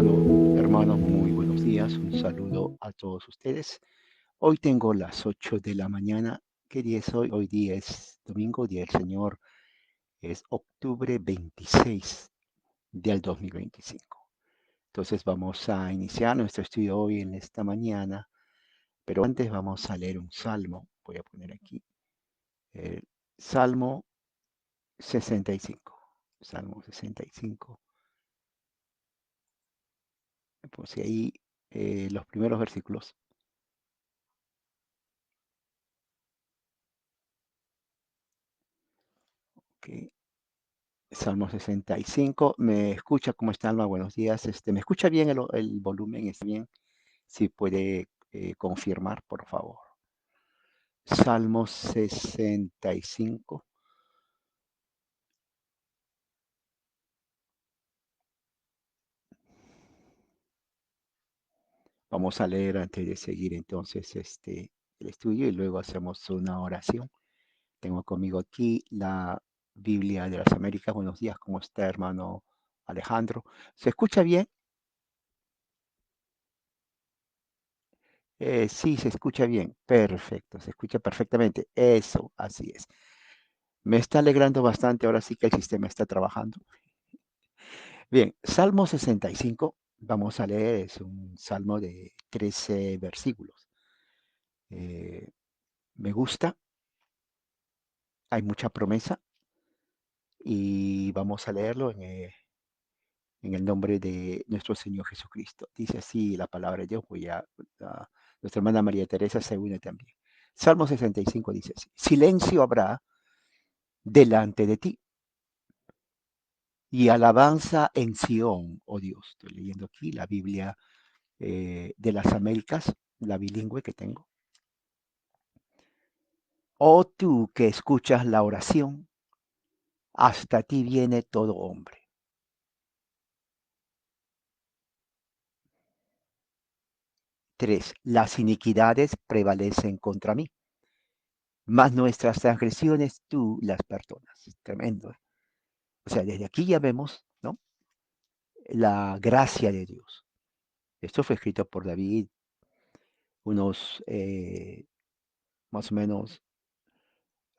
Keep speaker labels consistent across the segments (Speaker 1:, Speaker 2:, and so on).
Speaker 1: hermanos, muy buenos días. Un saludo a todos ustedes. Hoy tengo las 8 de la mañana. ¿Qué día es hoy? Hoy día es domingo, día del Señor. Es octubre 26 del 2025. Entonces vamos a iniciar nuestro estudio hoy en esta mañana, pero antes vamos a leer un salmo. Voy a poner aquí el Salmo 65. Salmo 65. Pues ahí los primeros versículos. Ok. Salmo 65. ¿Me escucha? ¿Cómo está, Alma? Buenos días. ¿Me escucha bien el volumen? ¿Está bien? Si puede confirmar, por favor. Salmo 65. Vamos a leer antes de seguir entonces el estudio y luego hacemos una oración. Tengo conmigo aquí la Biblia de las Américas. Buenos días, ¿cómo está, hermano Alejandro? ¿Se escucha bien? Sí, se escucha bien. Perfecto, se escucha perfectamente. Eso, así es. Me está alegrando bastante, ahora sí que el sistema está trabajando. Bien, Salmo 65, vamos a leer, es un salmo de 13 versículos. Eh, Me gusta, hay mucha promesa y vamos a leerlo en el nombre de nuestro Señor Jesucristo. Dice así la palabra de Dios, nuestra hermana María Teresa se une también. Salmo 65 dice así: silencio habrá delante de ti y alabanza en Sión, oh Dios. Estoy leyendo aquí la Biblia de las Américas, la bilingüe que tengo. Oh tú que escuchas la oración, hasta ti viene todo hombre. 3. Las iniquidades prevalecen contra mí, mas nuestras transgresiones tú las perdonas. Tremendo. O sea, desde aquí ya vemos, ¿no?, la gracia de Dios. Esto fue escrito por David unos más o menos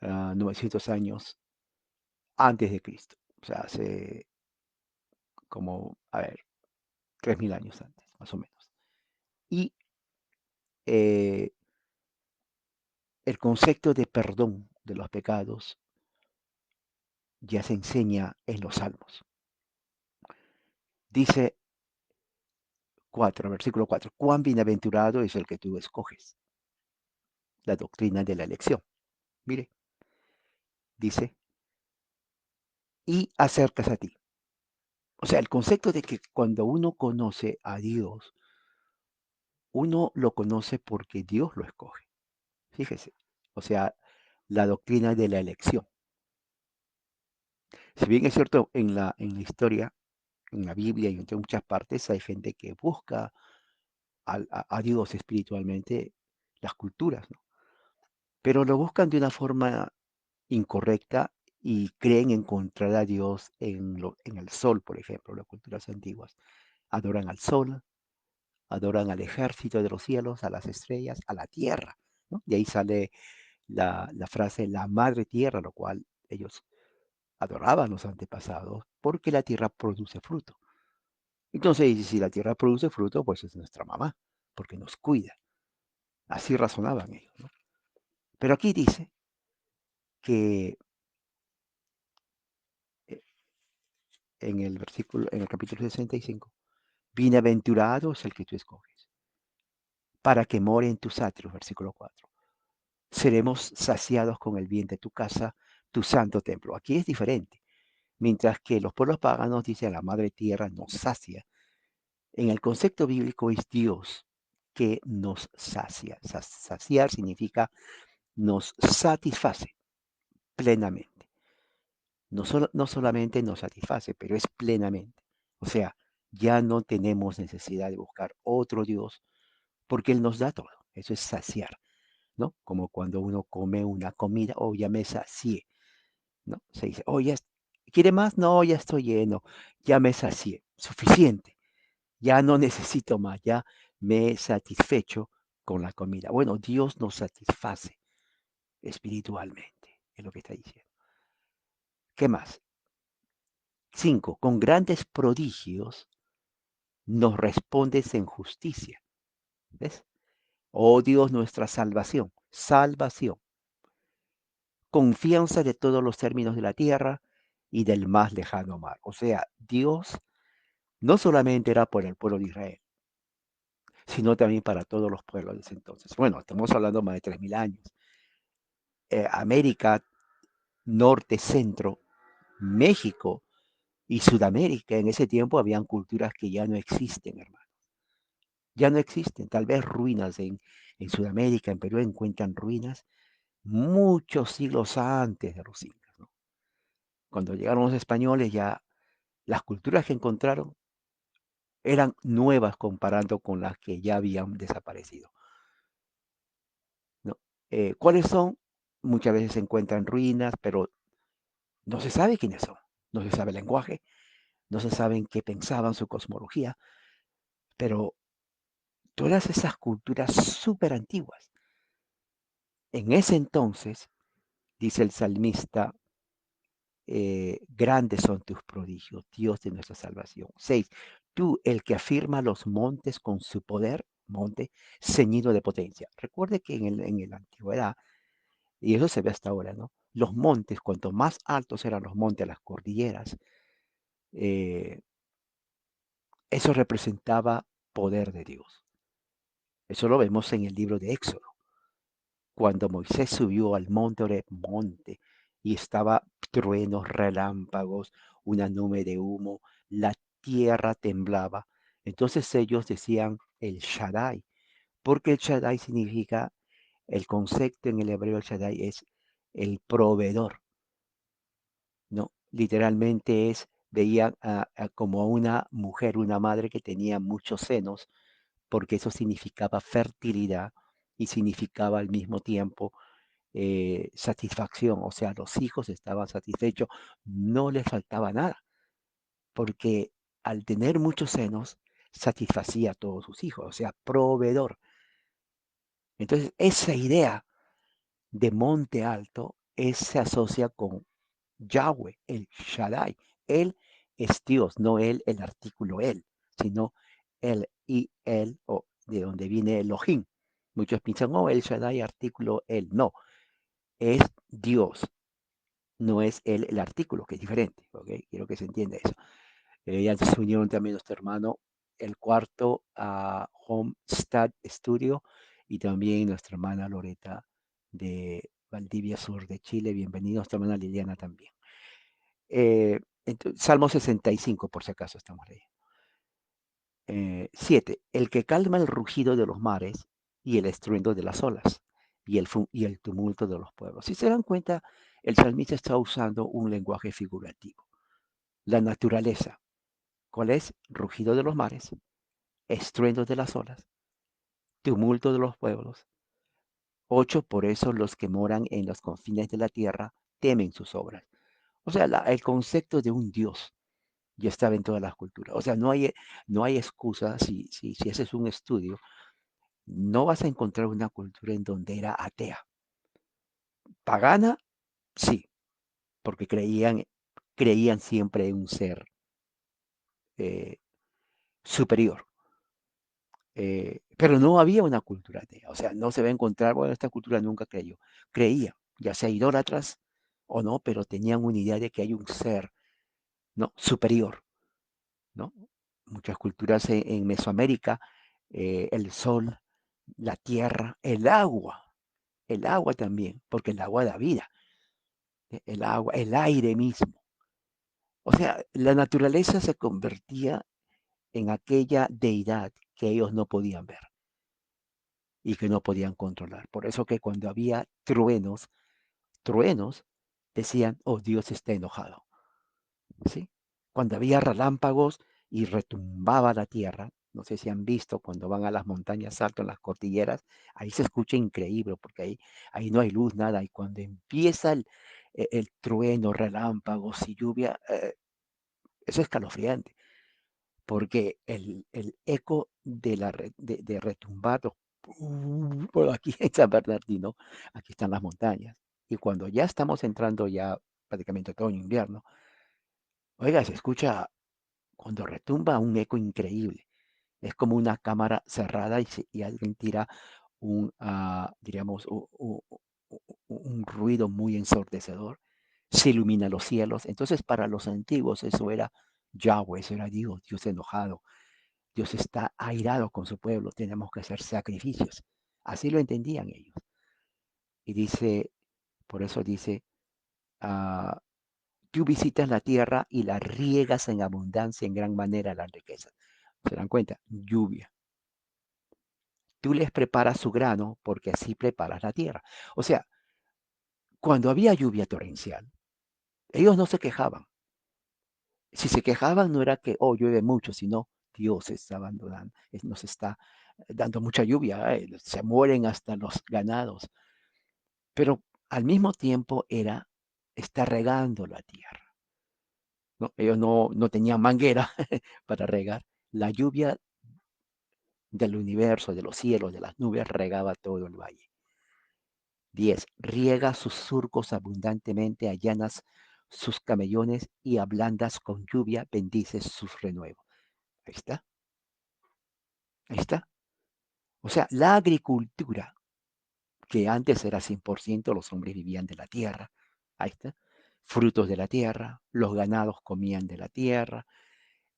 Speaker 1: 900 años antes de Cristo. O sea, hace como, a ver, 3000 años antes, más o menos. Y eh, el concepto de perdón de los pecados ya se enseña en los Salmos. Dice 4, versículo 4, cuán bienaventurado es el que tú escoges, la doctrina de la elección. Mire, dice, y acercas a ti. O sea, el concepto de que cuando uno conoce a Dios, uno lo conoce porque Dios lo escoge. Fíjese, o sea, la doctrina de la elección. Si bien es cierto, en la historia, en la Biblia y en muchas partes, hay gente que busca a Dios espiritualmente, las culturas, ¿no? Pero lo buscan de una forma incorrecta y creen encontrar a Dios en el sol, por ejemplo, las culturas antiguas. Adoran al sol, adoran al ejército de los cielos, a las estrellas, a la tierra, ¿no? Y ahí sale la frase la madre tierra, lo cual ellos adoraban los antepasados porque la tierra produce fruto. Entonces, si la tierra produce fruto, pues es nuestra mamá, porque nos cuida. Así razonaban ellos, ¿no? Pero aquí dice que eh, en el capítulo 65, bienaventurado es el que tú escoges, para que more en tus atrios, versículo 4. Seremos saciados con el bien de tu casa, tu santo templo. Aquí es diferente. Mientras que los pueblos paganos dicen la madre tierra nos sacia, en el concepto bíblico es Dios que nos sacia. Saciar significa nos satisface plenamente. No solamente nos satisface, pero es plenamente. O sea, ya no tenemos necesidad de buscar otro Dios porque Él nos da todo. Eso es saciar, ¿no? Como cuando uno come una comida, oh, ya me sacié, ¿no? Se dice, oh, ¿quiere más? No, ya estoy lleno, ya me sacié, suficiente. ya no necesito más, ya me he satisfecho con la comida. Bueno, Dios nos satisface espiritualmente, es lo que está diciendo. ¿Qué más? 5. Con grandes prodigios nos respondes en justicia. ¿Ves? Oh Dios, nuestra salvación, salvación, confianza de todos los términos de la tierra y del más lejano mar. O sea, Dios no solamente era por el pueblo de Israel, sino también para todos los pueblos de ese entonces. Bueno, estamos hablando más de 3000 años. América, Norte, Centro, México y Sudamérica, en ese tiempo habían culturas que ya no existen, hermano. Ya no existen, tal vez ruinas en Sudamérica, en Perú encuentran ruinas muchos siglos antes de los incas, ¿no? Cuando llegaron los españoles ya las culturas que encontraron eran nuevas comparando con las que ya habían desaparecido, ¿no? ¿Cuáles son? Muchas veces se encuentran ruinas, pero no se sabe quiénes son, no se sabe el lenguaje, no se sabe en qué pensaban, su cosmología, pero todas esas culturas súper antiguas, en ese entonces, dice el salmista, grandes son tus prodigios, Dios de nuestra salvación. 6. Tú, el que afirma los montes con su poder, monte, ceñido de potencia. Recuerde que en la antigüedad, y eso se ve hasta ahora, ¿no? Los montes, cuanto más altos eran los montes, las cordilleras, eh, eso representaba poder de Dios. Eso lo vemos en el libro de Éxodo. Cuando Moisés subió al monte Oreb, monte, y estaba truenos, relámpagos, una nube de humo, la tierra temblaba. Entonces ellos decían el Shaddai, porque el Shaddai significa, el concepto en el hebreo el Shaddai es el proveedor, ¿no? Literalmente es, veían como a una mujer, una madre que tenía muchos senos, porque eso significaba fertilidad y significaba al mismo tiempo satisfacción, o sea, los hijos estaban satisfechos, no les faltaba nada, porque al tener muchos senos, satisfacía a todos sus hijos, o sea, proveedor. Entonces, esa idea de monte alto se asocia con Yahweh, el Shaddai. Él es Dios, no él, el artículo él, sino él y él, o de donde viene Elohim. Muchos piensan, oh, el Shaddai, artículo él. No, es Dios, no es el artículo, que es diferente, ¿ok? Quiero que se entienda eso. Ya se unieron también nuestro hermano, el cuarto a Homestead Studio, y también nuestra hermana Loreta de Valdivia Sur de Chile. Bienvenido, nuestra hermana Liliana también. Salmo 65, por si acaso estamos leyendo. 7. El que calma el rugido de los mares y el estruendo de las olas y el tumulto de los pueblos. Si se dan cuenta, el salmista está usando un lenguaje figurativo. La naturaleza, ¿cuál es? Rugido de los mares, estruendo de las olas, tumulto de los pueblos. 8. Por eso los que moran en los confines de la tierra temen sus obras. O sea, el concepto de un Dios ya estaba en todas las culturas. O sea, no hay excusa si haces un estudio, no vas a encontrar una cultura en donde era atea. Pagana, sí, porque creían siempre en un ser eh, superior. Pero no había una cultura atea. O sea, no se va a encontrar, bueno, esta cultura nunca creyó. Creía, ya sea idólatras o no, pero tenían una idea de que hay un ser, ¿no? Superior, ¿no? Muchas culturas en Mesoamérica, el sol, la tierra, el agua también, porque el agua da vida, el agua, el aire mismo. O sea, la naturaleza se convertía en aquella deidad que ellos no podían ver y que no podían controlar. Por eso que cuando había truenos, decían, oh, Dios está enojado, ¿sí? Cuando había relámpagos y retumbaba la tierra, no sé si han visto cuando van a las montañas altas, en las cordilleras, ahí se escucha increíble porque ahí no hay luz, nada, y cuando empieza el trueno, relámpagos y lluvia, es escalofriante, porque el eco de retumbar por aquí en San Bernardino, aquí están las montañas. Y cuando ya estamos entrando ya prácticamente otoño, invierno, oiga, se escucha cuando retumba un eco increíble. Es como una cámara cerrada y alguien tira diríamos, un ruido muy ensordecedor. Se ilumina los cielos. Entonces, para los antiguos eso era Yahweh, eso era Dios, Dios enojado. Dios está airado con su pueblo, tenemos que hacer sacrificios. Así lo entendían ellos. Y dice, por eso dice, ah, tú visitas la tierra y la riegas en abundancia, en gran manera las riquezas. ¿Se dan cuenta? Lluvia. Tú les preparas su grano porque así preparas la tierra. O sea, cuando había lluvia torrencial, ellos no se quejaban. Si se quejaban no era que, oh, llueve mucho, sino Dios está abandonando, nos está dando mucha lluvia, se mueren hasta los ganados. Pero al mismo tiempo está regando la tierra, ¿no? Ellos no tenían manguera para regar. La lluvia del universo, de los cielos, de las nubes, regaba todo el valle. 10. Riega sus surcos abundantemente, allanas sus camellones y ablandas con lluvia, bendices sus renuevos. Ahí está, ahí está. O sea, la agricultura, que antes era 100%, los hombres vivían de la tierra, ahí está, frutos de la tierra, los ganados comían de la tierra,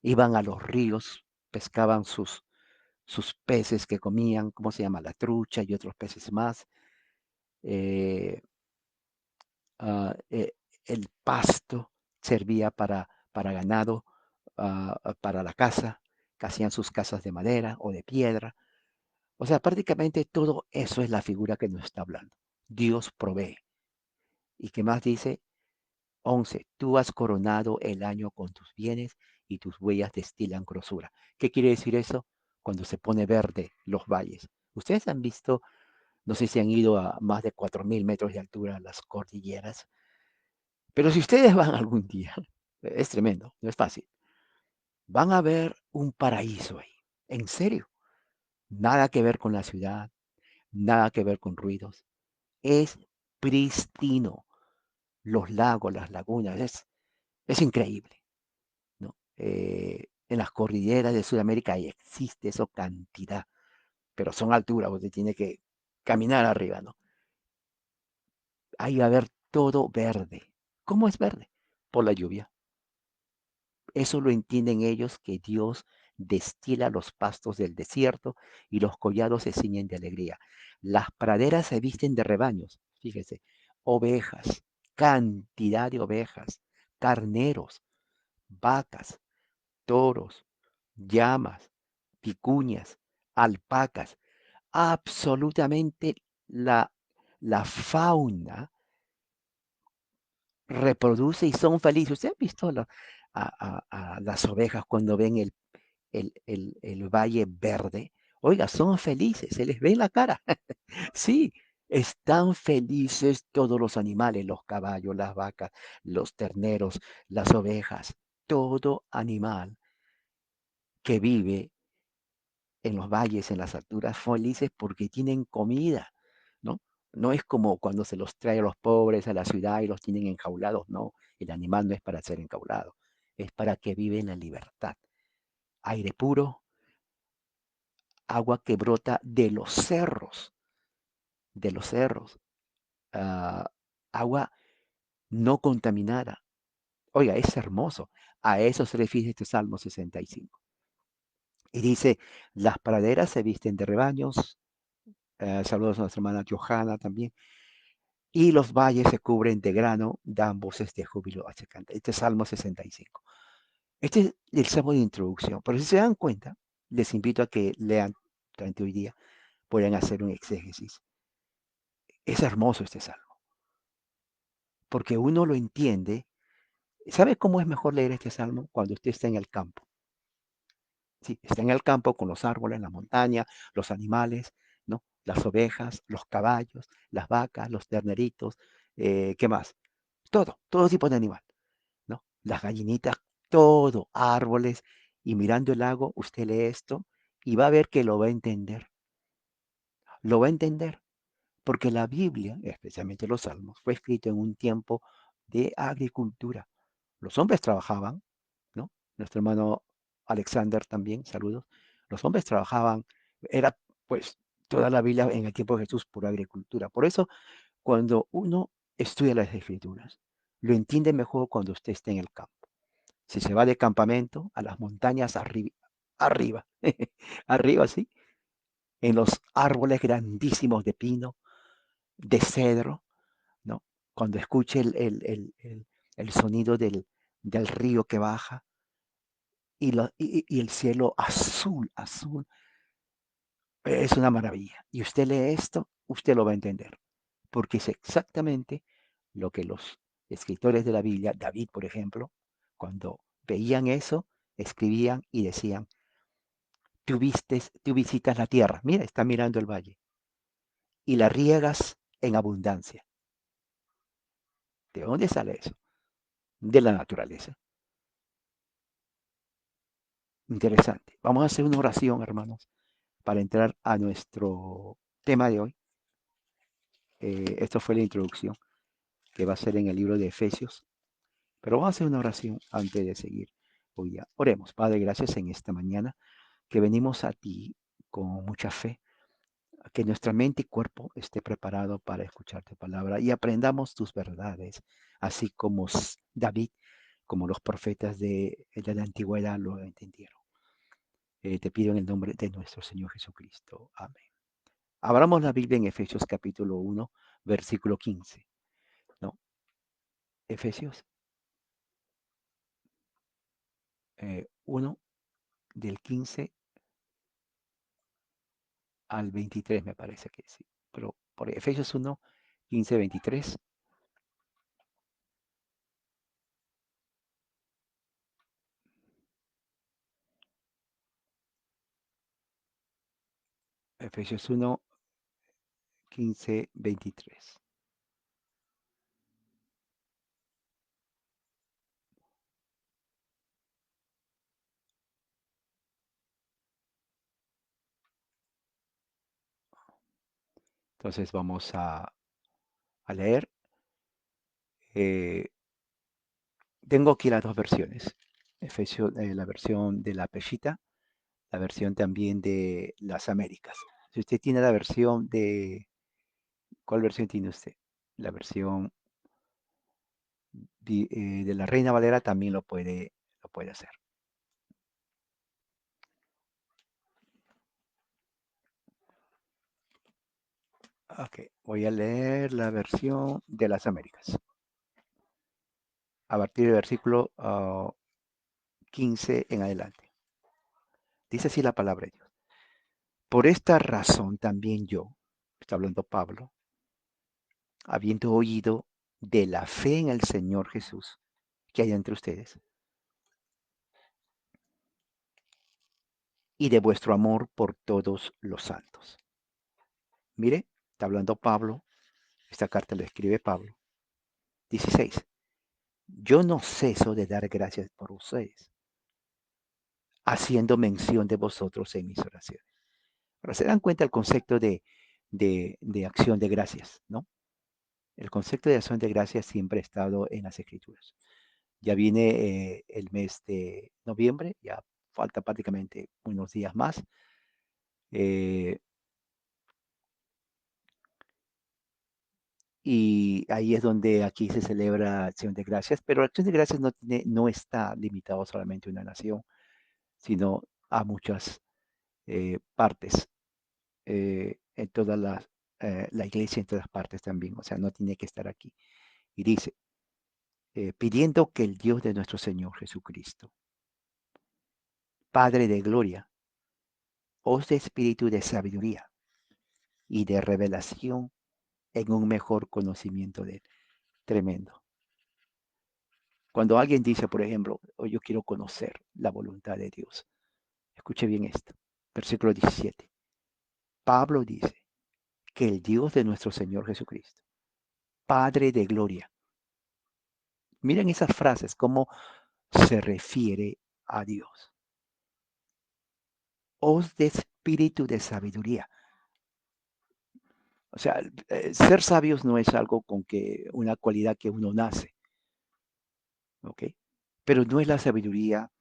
Speaker 1: iban a los ríos, pescaban sus peces que comían, ¿cómo se llama? La trucha y otros peces más. Eh, uh, el pasto servía para ganado, para la casa, que hacían sus casas de madera o de piedra. O sea, prácticamente todo eso es la figura que nos está hablando. Dios provee. ¿Y qué más dice? 11. Tú has coronado el año con tus bienes y tus huellas destilan grosura. ¿Qué quiere decir eso? Cuando se pone verde los valles. Ustedes han visto, no sé si han ido a más de 4000 metros de altura a las cordilleras, pero si ustedes van algún día, es tremendo, no es fácil, van a ver un paraíso ahí. En serio. Nada que ver con la ciudad, nada que ver con ruidos. Es pristino. Los lagos, las lagunas, es increíble, ¿no? En las cordilleras de Sudamérica existe eso cantidad, pero son alturas, usted tiene que caminar arriba, ¿no? Ahí va a ver todo verde. ¿Cómo es verde? Por la lluvia. Eso lo entienden ellos, que Dios destila los pastos del desierto y los collados se ciñen de alegría. Las praderas se visten de rebaños, fíjese, ovejas, cantidad de ovejas, carneros, vacas, toros, llamas, vicuñas, alpacas, absolutamente la, la fauna reproduce y son felices. ¿Usted ha visto a las ovejas cuando ven el valle verde? Oiga, son felices, se les ve en la cara. Sí, están felices todos los animales, los caballos, las vacas, los terneros, las ovejas, todo animal que vive en los valles, en las alturas, felices porque tienen comida, ¿no? No es como cuando se los trae a los pobres a la ciudad y los tienen enjaulados, no. El animal no es para ser enjaulado, es para que vive en la libertad. Aire puro, agua que brota de los cerros, ah, agua no contaminada. Oiga, es hermoso. A eso se refiere este Salmo 65. Y dice, las praderas se visten de rebaños. Saludos a nuestra hermana Johanna también. Y los valles se cubren de grano, dan voces de júbilo a canta. Este es Salmo 65. Este es el salmo de introducción. Pero si se dan cuenta, les invito a que lean durante hoy día, puedan hacer un exégesis. Es hermoso este salmo, porque uno lo entiende. ¿Sabe cómo es mejor leer este salmo? Cuando usted está en el campo. Sí, está en el campo con los árboles, la montaña, los animales, ¿no? Las ovejas, los caballos, las vacas, los terneritos, ¿qué más? Todo tipo de animal, ¿no? Las gallinitas, todo, árboles, y mirando el lago, usted lee esto y va a ver que lo va a entender. Lo va a entender porque la Biblia, especialmente los Salmos, fue escrito en un tiempo de agricultura. Los hombres trabajaban, ¿no? Nuestro hermano Alexander también, saludos. Los hombres trabajaban, era pues toda la Biblia en el tiempo de Jesús pura agricultura. Por eso, cuando uno estudia las escrituras, lo entiende mejor cuando usted esté en el campo. Si se va de campamento a las montañas arriba, arriba, sí, en los árboles grandísimos de pino, de cedro, ¿no? Cuando escuche el sonido del río que baja y el cielo azul, azul, es una maravilla. Y usted lee esto, usted lo va a entender, porque es exactamente lo que los escritores de la Biblia, David, por ejemplo, cuando veían eso, escribían y decían, tú visitas la tierra, mira, está mirando el valle, y la riegas en abundancia. ¿De dónde sale eso? De la naturaleza. Interesante. Vamos a hacer una oración, hermanos, para entrar a nuestro tema de hoy. Esto fue la introducción que va a ser en el libro de Efesios. Pero vamos a hacer una oración antes de seguir hoy día. Oremos, Padre, gracias en esta mañana que venimos a ti con mucha fe, que nuestra mente y cuerpo esté preparado para escuchar tu palabra y aprendamos tus verdades, así como David, como los profetas de la antigüedad lo entendieron. Te pido en el nombre de nuestro Señor Jesucristo. Amén. Abramos la Biblia en Efesios capítulo 1, versículo 15. ¿No? Efesios 1 del 15 al 23 me parece que sí. Pero por Efesios 1, 15, 23. Efesios 1, 15, 23. Entonces vamos a leer. Eh, Tengo aquí las dos versiones. Efesios, la versión de la Peshita, la versión también de las Américas. Si usted tiene la versión de, ¿cuál versión tiene usted? La versión de la Reina Valera también lo puede hacer. Ok, voy a leer la versión de las Américas. A partir del versículo 15 en adelante. Dice así la palabra de Dios. Por esta razón también yo, está hablando Pablo, habiendo oído de la fe en el Señor Jesús que hay entre ustedes y de vuestro amor por todos los santos. Mire, está hablando Pablo, esta carta la escribe Pablo. 16. Yo no ceso de dar gracias por ustedes, haciendo mención de vosotros en mis oraciones. Ahora se dan cuenta el concepto de acción de gracias, ¿no? El concepto de acción de gracias siempre ha estado en las escrituras. Ya viene el mes de noviembre, ya falta prácticamente unos días más. eh, y ahí es donde aquí se celebra Acción de Gracias, pero Acción de Gracias no está limitado solamente a una nación, sino a muchas partes, en todas la iglesia en todas partes también, o sea, no tiene que estar aquí. Y dice, pidiendo que el Dios de nuestro Señor Jesucristo, Padre de gloria, os dé espíritu de sabiduría y de revelación en un mejor conocimiento de Él. Tremendo. Cuando alguien dice, por ejemplo, oh, yo quiero conocer la voluntad de Dios, escuche bien esto. Versículo 17. Pablo dice que el Dios de nuestro Señor Jesucristo, Padre de gloria. Miren esas frases, cómo se refiere a Dios. os de espíritu de sabiduría. O sea, ser sabios no es algo con que una cualidad que uno nace, ¿ok? Pero no es la sabiduría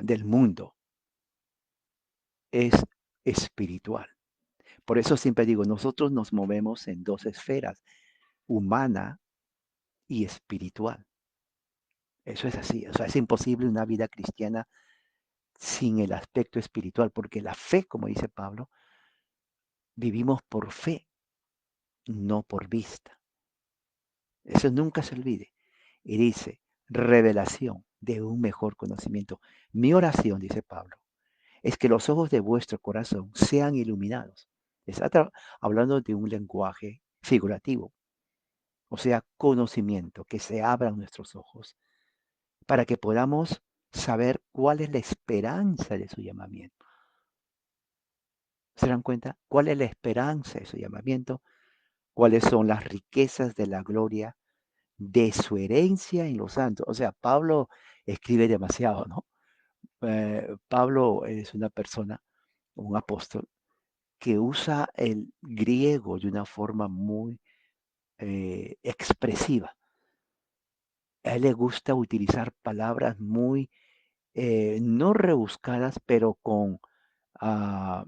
Speaker 1: del mundo, es espiritual. Por eso siempre digo, nosotros nos movemos en dos esferas, humana y espiritual. Eso es así. O sea, es imposible una vida cristiana sin el aspecto espiritual, porque la fe, como dice Pablo, vivimos por fe, no por vista. Eso nunca se olvide. Y dice, revelación de un mejor conocimiento. Mi oración, dice Pablo, es que los ojos de vuestro corazón sean iluminados. Está hablando de un lenguaje figurativo, o sea, conocimiento, que se abran nuestros ojos para que podamos saber cuál es la esperanza de su llamamiento. ¿Se dan cuenta? ¿Cuál es la esperanza de su llamamiento? ¿Cuáles son las riquezas de la gloria de su herencia en los santos? O sea, Pablo escribe demasiado, ¿no? Pablo es una persona, un apóstol, que usa el griego de una forma muy expresiva. A él le gusta utilizar palabras muy, no rebuscadas, pero con ah,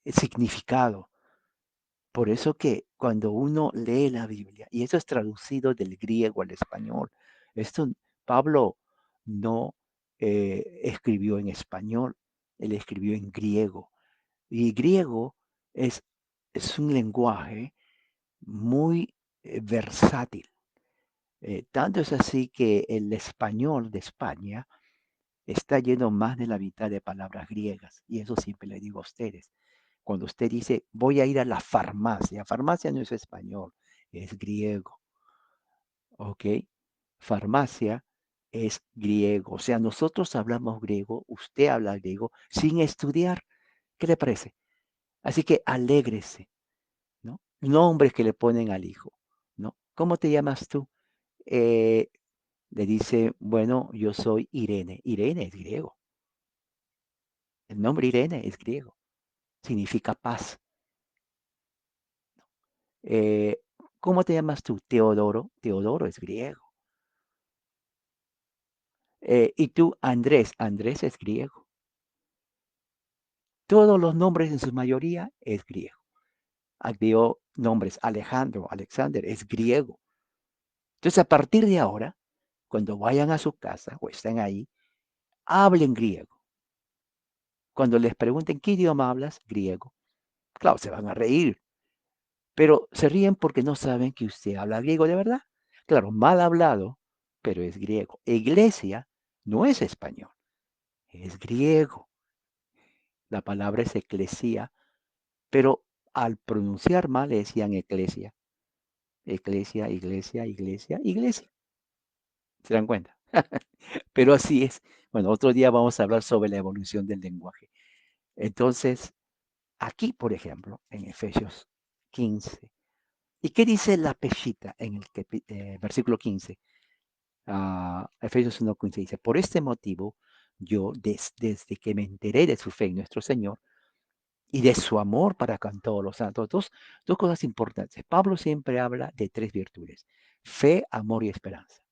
Speaker 1: significado. Por eso que cuando uno lee la Biblia, y eso es traducido del griego al español, esto Pablo no escribió en español, él escribió en griego. Y griego es, es un lenguaje muy versátil. Tanto es así que el español de España está lleno más de la mitad de palabras griegas. Y eso siempre le digo a ustedes. Cuando usted dice, voy a ir a la farmacia no es español, es griego, ¿ok? Farmacia es griego. O sea, nosotros hablamos griego, usted habla griego sin estudiar. ¿Qué le parece? Así que alégrese, ¿no? Nombres que le ponen al hijo, ¿no? ¿Cómo te llamas tú? Eh, Le dice, bueno, yo soy Irene. Irene es griego. El nombre Irene es griego. Significa paz. Eh, ¿Cómo te llamas tú? Teodoro. Teodoro es griego. Y tú, Andrés. Andrés es griego. Todos los nombres en su mayoría es griego. Dio nombres. Alejandro, Alexander es griego. Entonces, a partir de ahora, cuando vayan a su casa o estén ahí, hablen griego. Cuando les pregunten qué idioma hablas, griego. Claro, se van a reír, pero se ríen porque no saben que usted habla griego de verdad. Claro, mal hablado, pero es griego. Iglesia no es español, es griego. La palabra es eclesía, pero al pronunciar mal le decían eclesia. Eclesia, iglesia, iglesia, iglesia. ¿Se dan cuenta? Pero así es. Bueno, otro día vamos a hablar sobre la evolución del lenguaje. Entonces, aquí, por ejemplo, en Efesios 15. ¿Y qué dice la peshita en el versículo 15? Efesios 1:15 dice, por este motivo, yo desde que me enteré de su fe en nuestro Señor y de su amor para con todos los santos, dos cosas importantes. Pablo siempre habla de tres virtudes, fe, amor y esperanza.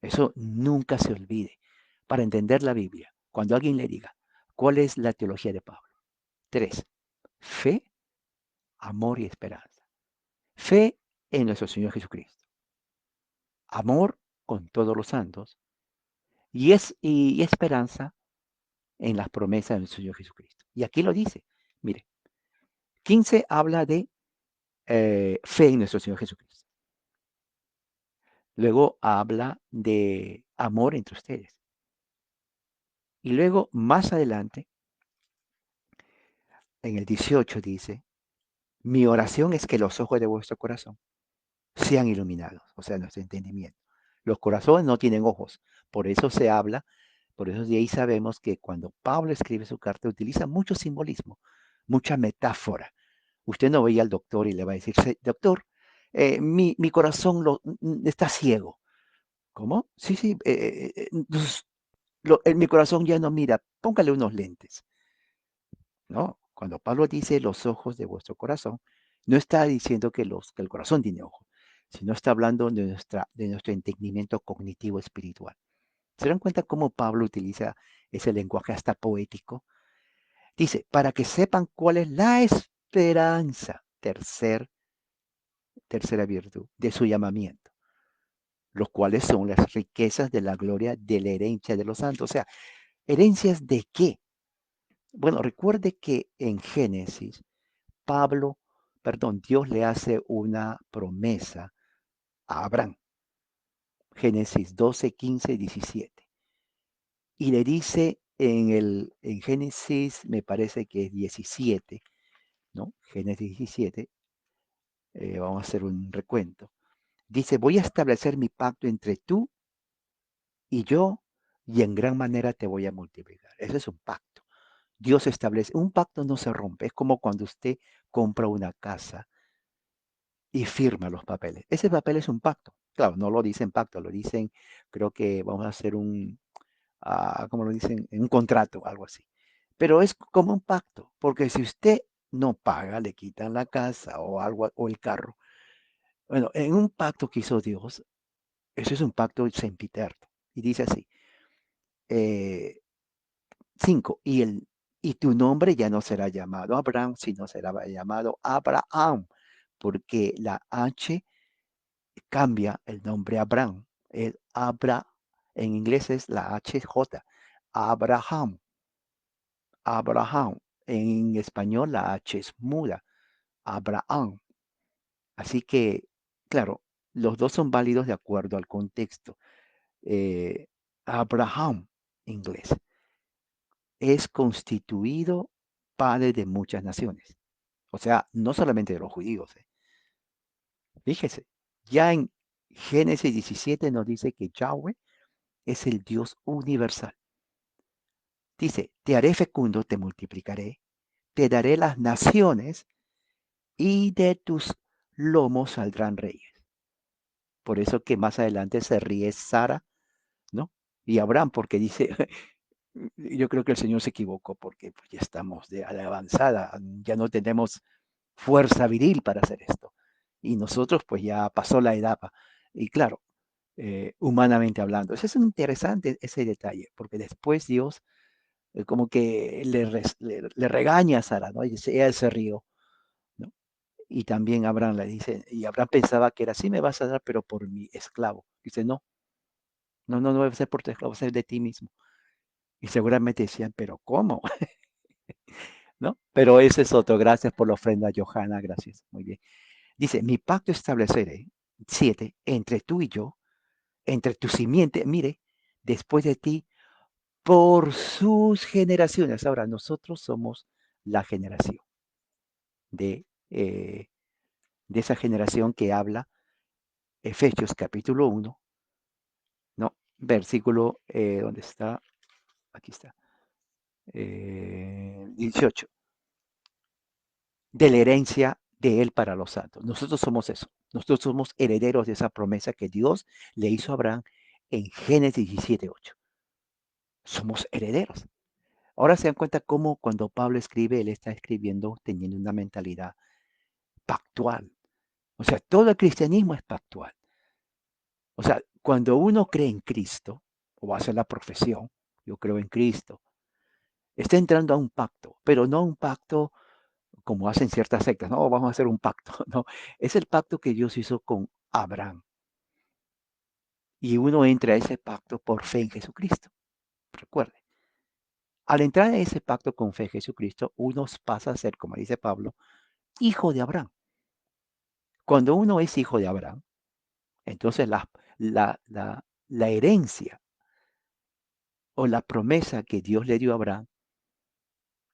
Speaker 1: Eso nunca se olvide. Para entender la Biblia, cuando alguien le diga, ¿cuál es la teología de Pablo? Tres, fe, amor y esperanza. Fe en nuestro Señor Jesucristo. Amor con todos los santos y esperanza en las promesas del Señor Jesucristo. Y aquí lo dice. Mire, 15 habla de fe en nuestro Señor Jesucristo. Luego habla de amor entre ustedes. Y luego, más adelante, en el 18 dice, mi oración es que los ojos de vuestro corazón sean iluminados, o sea, nuestro entendimiento. Los corazones no tienen ojos, por eso se habla, por eso de ahí sabemos que cuando Pablo escribe su carta utiliza mucho simbolismo, mucha metáfora. Usted no veía al doctor y le va a decir, doctor, mi corazón está ciego. ¿Cómo? Sí, sí. En mi corazón ya no mira, póngale unos lentes, ¿no? Cuando Pablo dice los ojos de vuestro corazón, no está diciendo que el corazón tiene ojos, sino está hablando de nuestro entendimiento cognitivo espiritual. ¿Se dan cuenta cómo Pablo utiliza ese lenguaje hasta poético? Dice, para que sepan cuál es la esperanza, tercera virtud, de su llamamiento, los cuales son las riquezas de la gloria de la herencia de los santos. O sea, ¿herencias de qué? Bueno, recuerde que en Génesis, Pablo, perdón, Dios le hace una promesa a Abraham. Génesis 12, 15, 17. Y le dice en Génesis, me parece que es 17, ¿no? Génesis 17, vamos a hacer un recuento. Dice, voy a establecer mi pacto entre tú y yo, y en gran manera te voy a multiplicar. Ese es un pacto. Dios establece, un pacto no se rompe, es como cuando usted compra una casa y firma los papeles. Ese papel es un pacto. Claro, no lo dicen pacto, lo dicen, creo que vamos a hacer ¿cómo lo dicen? Un contrato, algo así. Pero es como un pacto, porque si usted no paga, le quitan la casa o algo, o el carro. Bueno, en un pacto que hizo Dios, eso es un pacto sempiterno. Y dice así, eh, 5, y tu nombre ya no será llamado Abraham, sino será llamado Abraham, porque la H cambia el nombre Abraham. El en inglés es la HJ, Abraham, Abraham. En español la H es muda, Abraham. Así que, claro, los dos son válidos de acuerdo al contexto. Eh, Abraham, inglés, es constituido padre de muchas naciones. O sea, no solamente de los judíos. Fíjese, ya en Génesis 17 nos dice que Yahweh es el Dios universal. Dice, te haré fecundo, te multiplicaré, te daré las naciones y de tus lomos saldrán reyes. Por eso que más adelante se ríe Sara, ¿no? Y Abraham, porque dice, yo creo que el Señor se equivocó porque pues, ya estamos a la avanzada, ya no tenemos fuerza viril para hacer esto. Y nosotros pues ya pasó la etapa. Y claro, humanamente hablando, eso es interesante ese detalle, porque después Dios como que le regaña a Sara, ¿no? Y dice, ella se rió, ¿no? Y también Abraham le dice, y Abraham pensaba que era, sí me vas a dar, pero por mi esclavo. Dice, no, no, no, no va a ser por tu esclavo, va a ser de ti mismo. Y seguramente decían, pero ¿cómo? ¿No? Pero ese es otro. Gracias por la ofrenda, Johanna, gracias. Muy bien. Dice, mi pacto estableceré, 7, entre tú y yo, entre tu simiente, mire, después de ti, por sus generaciones. Ahora, nosotros somos la generación de, eh, de esa generación que habla Efesios capítulo 1, no, versículo, ¿dónde está? Aquí está, 18, de la herencia de él para los santos. Nosotros somos eso. Nosotros somos herederos de esa promesa que Dios le hizo a Abraham en Génesis 17:8. Somos herederos. Ahora se dan cuenta cómo cuando Pablo escribe, él está escribiendo teniendo una mentalidad pactual. O sea, todo el cristianismo es pactual. O sea, cuando uno cree en Cristo, o hace la profesión, yo creo en Cristo, está entrando a un pacto, pero no un pacto como hacen ciertas sectas, no, vamos a hacer un pacto, no, es el pacto que Dios hizo con Abraham. Y uno entra a ese pacto por fe en Jesucristo. Recuerde, al entrar a ese pacto con fe en Jesucristo, uno pasa a ser, como dice Pablo, hijo de Abraham. Cuando uno es hijo de Abraham, entonces la herencia o la promesa que Dios le dio a Abraham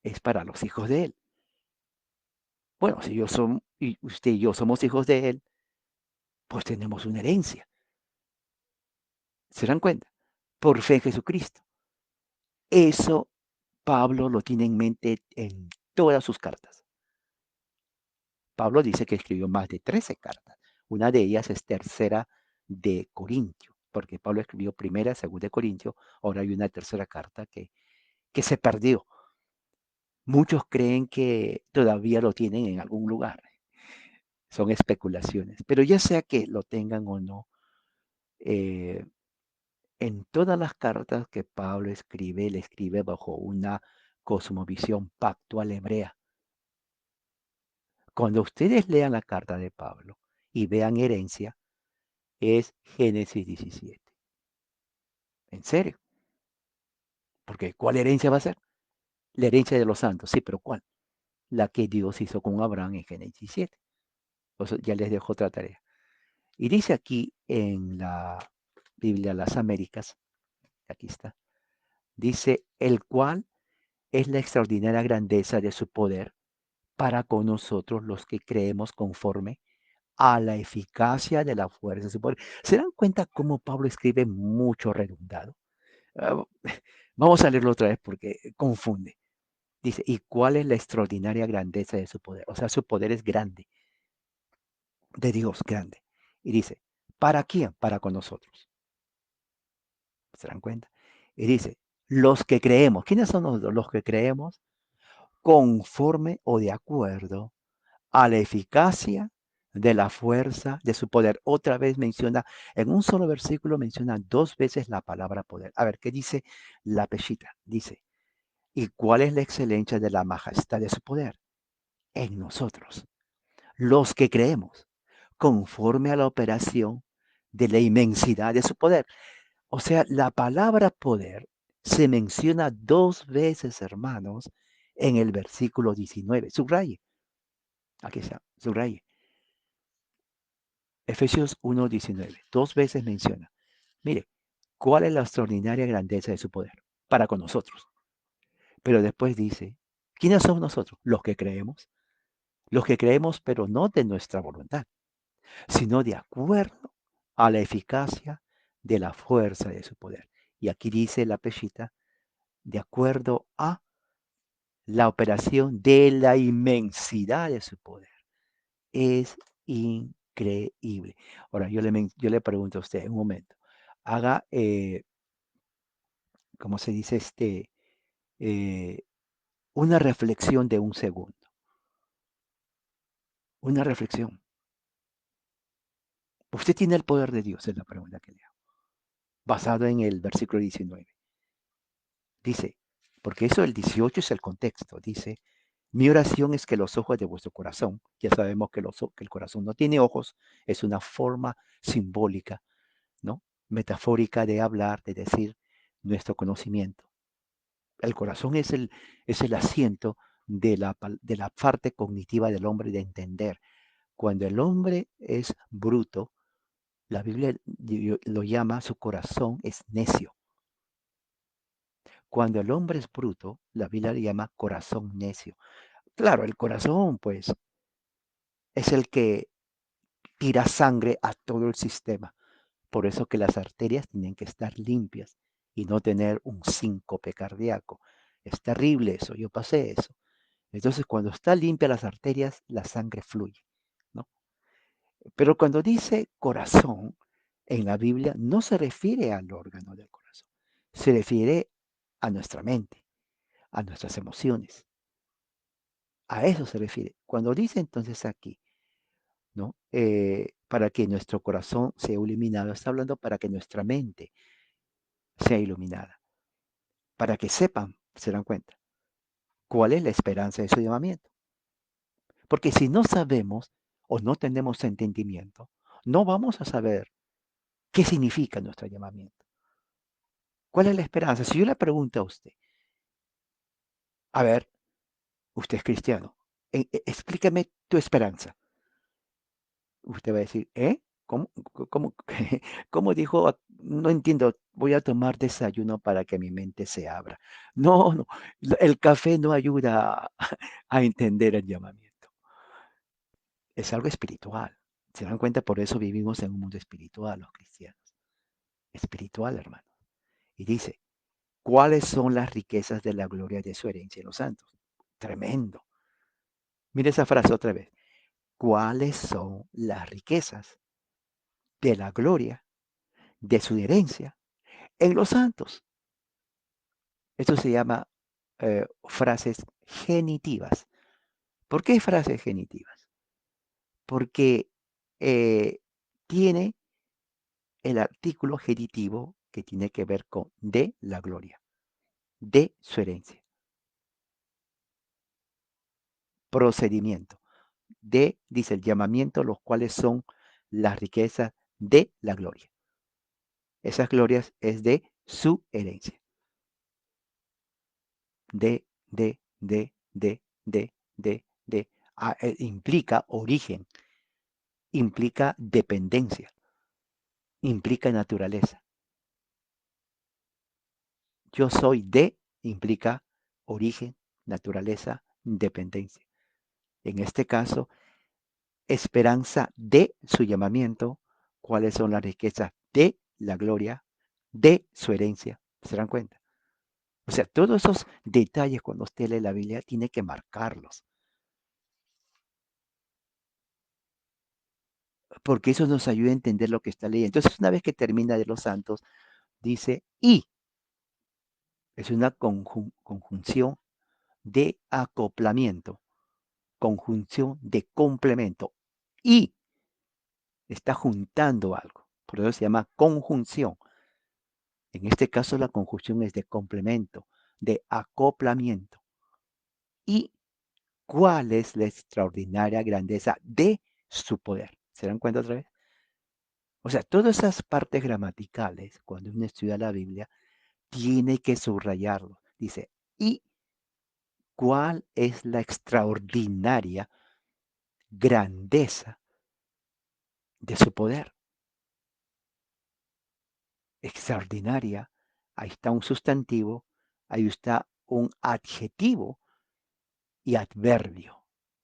Speaker 1: es para los hijos de él. Bueno, si yo son, y usted y yo somos hijos de él, pues tenemos una herencia. ¿Se dan cuenta? Por fe en Jesucristo. Eso Pablo lo tiene en mente en todas sus cartas. Pablo dice que escribió más de 13 cartas. Una de ellas es tercera de Corintios. porque Pablo escribió primera, segunda de Corintios, ahora hay una tercera carta que se perdió. Muchos creen que todavía lo tienen en algún lugar. Son especulaciones, pero ya sea que lo tengan o no, eh, en todas las cartas que Pablo escribe, él escribe bajo una cosmovisión pactual hebrea. Cuando ustedes lean la carta de Pablo y vean herencia, es Génesis 17. En serio, porque ¿cuál herencia va a ser? La herencia de los santos, sí, pero ¿cuál? La que Dios hizo con Abraham en Génesis 17. Entonces, ya les dejo otra tarea. Y dice aquí en la Biblia Las Américas, aquí está, dice, el cual es la extraordinaria grandeza de su poder para con nosotros los que creemos conforme a la eficacia de la fuerza de su poder. ¿Se dan cuenta cómo Pablo escribe mucho redundado? Ah, Vamos a leerlo otra vez porque confunde. Dice, ¿y cuál es la extraordinaria grandeza de su poder? O sea, su poder es grande, de Dios grande. Y dice, ¿para quién? Para con nosotros. ¿Se dan cuenta? Y dice, los que creemos. ¿Quiénes son los que creemos? Conforme o de acuerdo a la eficacia de la fuerza de su poder. Otra vez menciona, en un solo versículo menciona dos veces la palabra poder. A ver, ¿qué dice la peshita? Dice, ¿y cuál es la excelencia de la majestad de su poder? En nosotros, los que creemos, conforme a la operación de la inmensidad de su poder. O sea, la palabra poder se menciona dos veces, hermanos, en el versículo 19. Subraye, aquí está, subraye. Efesios 1:19, dos veces menciona. Mire, ¿cuál es la extraordinaria grandeza de su poder para con nosotros? Pero después dice, ¿quiénes somos nosotros? Los que creemos, pero no de nuestra voluntad, sino de acuerdo a la eficacia de la fuerza de su poder. Y aquí dice la peshita, de acuerdo a la operación de la inmensidad de su poder. Es increíble. Ahora, yo le pregunto a usted un momento. Haga, ¿cómo se dice? Eh, una reflexión de un segundo. Una reflexión. Usted tiene el poder de Dios, es la pregunta que le hago. Basado en el versículo 19. Dice, porque eso el 18 es el contexto. Dice, mi oración es que los ojos de vuestro corazón, ya sabemos que, que el corazón no tiene ojos, es una forma simbólica, ¿no? Metafórica de hablar, de decir nuestro conocimiento. El corazón es el asiento de la parte cognitiva del hombre de entender. Cuando el hombre es bruto, la Biblia lo llama su corazón es necio. Cuando el hombre es bruto, la Biblia le llama corazón necio. Claro, el corazón, pues, es el que tira sangre a todo el sistema. Por eso que las arterias tienen que estar limpias y no tener un síncope cardíaco. Es terrible eso, yo pasé eso. Entonces, cuando está limpia las arterias, la sangre fluye, ¿no? Pero cuando dice corazón en la Biblia, no se refiere al órgano del corazón, se refiere a nuestra mente, a nuestras emociones. A eso se refiere. Cuando dice entonces aquí, ¿no? Para que nuestro corazón sea iluminado, está hablando para que nuestra mente sea iluminada, para que sepan, se dan cuenta, cuál es la esperanza de su llamamiento. Porque si no sabemos o no tenemos entendimiento, no vamos a saber qué significa nuestro llamamiento. ¿Cuál es la esperanza? Si yo le pregunto a usted, a ver, usted es cristiano, explícame tu esperanza. Usted va a decir, ¿eh? ¿Cómo, cómo dijo? No entiendo, voy a tomar desayuno para que mi mente se abra. No, no, el café no ayuda a entender el llamamiento. Es algo espiritual. ¿Se dan cuenta? Por eso vivimos en un mundo espiritual, los cristianos. Espiritual, hermano. Y dice, ¿cuáles son las riquezas de la gloria de su herencia en los santos? Tremendo. Mire esa frase otra vez. ¿Cuáles son las riquezas de la gloria de su herencia en los santos. Esto se llama frases genitivas. ¿Por qué frases genitivas? Porque eh, tiene el artículo genitivo que tiene que ver con de la gloria, de su herencia, procedimiento, de, dice el llamamiento, los cuales son las riquezas de la gloria. Esas glorias es de su herencia, de. Implica origen, implica dependencia, implica naturaleza. Yo soy de, implica origen, naturaleza, dependencia. En este caso, esperanza de su llamamiento, cuáles son las riquezas de la gloria, de su herencia. ¿Se dan cuenta? O sea, todos esos detalles cuando usted lee la Biblia tiene que marcarlos, porque eso nos ayuda a entender lo que está leyendo. Entonces, una vez que termina de los santos, dice y, es una conjunción de acoplamiento, conjunción de complemento, y está juntando algo. Por eso se llama conjunción. En este caso, la conjunción es de complemento, de acoplamiento. ¿Y cuál es la extraordinaria grandeza de su poder? ¿Se dan cuenta otra vez? O sea, todas esas partes gramaticales, cuando uno estudia la Biblia, tiene que subrayarlo. Dice, ¿y cuál es la extraordinaria grandeza de su poder? Extraordinaria, ahí está un sustantivo, ahí está un adjetivo y adverbio.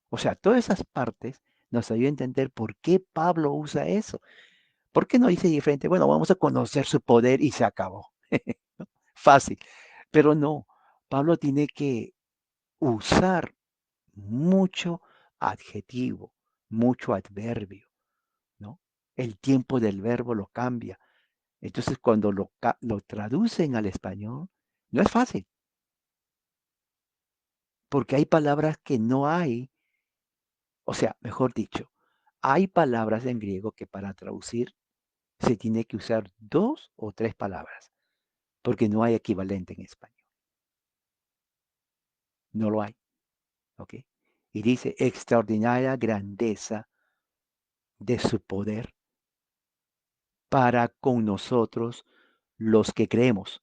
Speaker 1: O sea, todas esas partes nos ayudan a entender por qué Pablo usa eso. ¿Por qué no dice diferente? Bueno, vamos a conocer su poder y se acabó. Fácil. Pero no, Pablo tiene que usar mucho adjetivo, mucho adverbio, ¿no? El tiempo del verbo lo cambia. Entonces, cuando lo traducen al español, no es fácil, porque hay palabras que no hay, o sea, mejor dicho, hay palabras en griego que para traducir se tiene que usar 2 o 3 palabras, porque no hay equivalente en español. No lo hay, ¿ok? Y dice, extraordinaria grandeza de su poder para con nosotros los que creemos,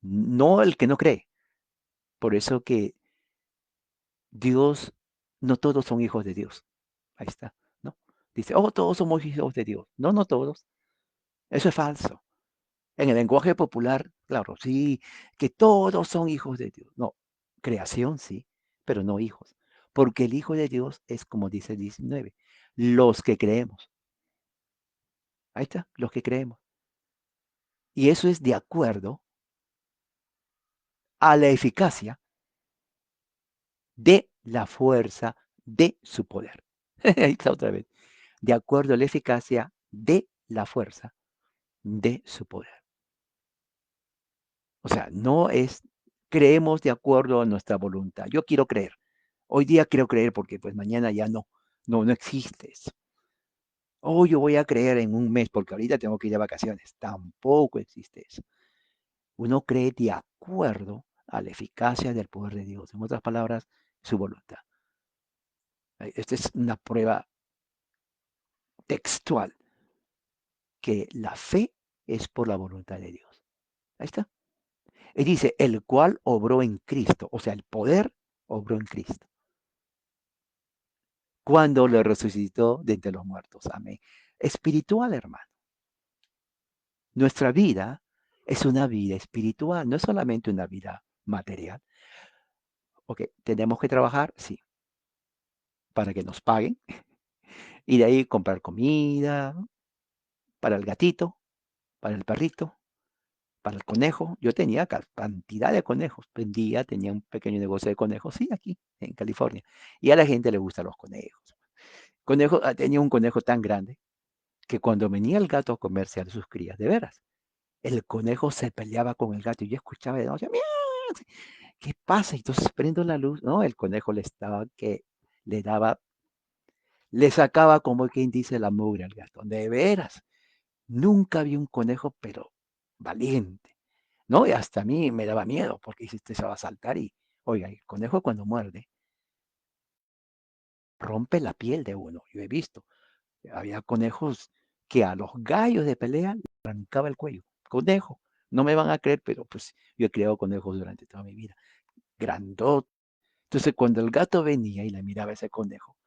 Speaker 1: no el que no cree. Por eso que Dios, no todos son hijos de Dios. Ahí está, ¿no? Dice, oh, todos somos hijos de Dios. No, no todos. Eso es falso. En el lenguaje popular, claro, sí, que todos son hijos de Dios. No, creación sí, pero no hijos. Porque el Hijo de Dios es como dice el 19, los que creemos. Ahí está, los que creemos. Y eso es de acuerdo a la eficacia de la fuerza de su poder. Ahí está otra vez. De acuerdo a la eficacia de la fuerza de su poder. O sea, no es creemos de acuerdo a nuestra voluntad. Yo quiero creer. Hoy día quiero creer porque pues mañana ya no. No, no existe eso. Oh, yo voy a creer en un mes porque ahorita tengo que ir de vacaciones. Tampoco existe eso. Uno cree de acuerdo a la eficacia del poder de Dios. En otras palabras, su voluntad. Esta es una prueba textual que la fe es por la voluntad de Dios. Ahí está. Y dice, el cual obró en Cristo. O sea, el poder obró en Cristo cuando le resucitó de entre los muertos. Amén. Espiritual, hermano. Nuestra vida es una vida espiritual, no es solamente una vida material. Ok, tenemos que trabajar, sí, para que nos paguen. Y de ahí comprar comida, ¿no? Para el gatito, para el perrito, para el conejo. Yo tenía cantidad de conejos. Vendía, tenía un pequeño negocio de conejos, sí, aquí en California. Y a la gente le gustan los conejos. Tenía un conejo tan grande que cuando venía el gato a comerse a sus crías, de veras, el conejo se peleaba con el gato y yo escuchaba de noche, "Miau", así, ¿qué pasa? Entonces prendo la luz, no, el conejo le estaba que le daba, le sacaba como quien dice la mugre al gato, de veras. Nunca vi un conejo, pero valiente, ¿no? Y hasta a mí me daba miedo porque se va a saltar y, oiga, el conejo cuando muerde rompe la piel de uno. Yo he visto, había conejos que a los gallos de pelea le arrancaba el cuello. Conejo, no me van a creer, pero pues yo he criado conejos durante toda mi vida. Grandote. Entonces cuando el gato venía y le miraba a ese conejo,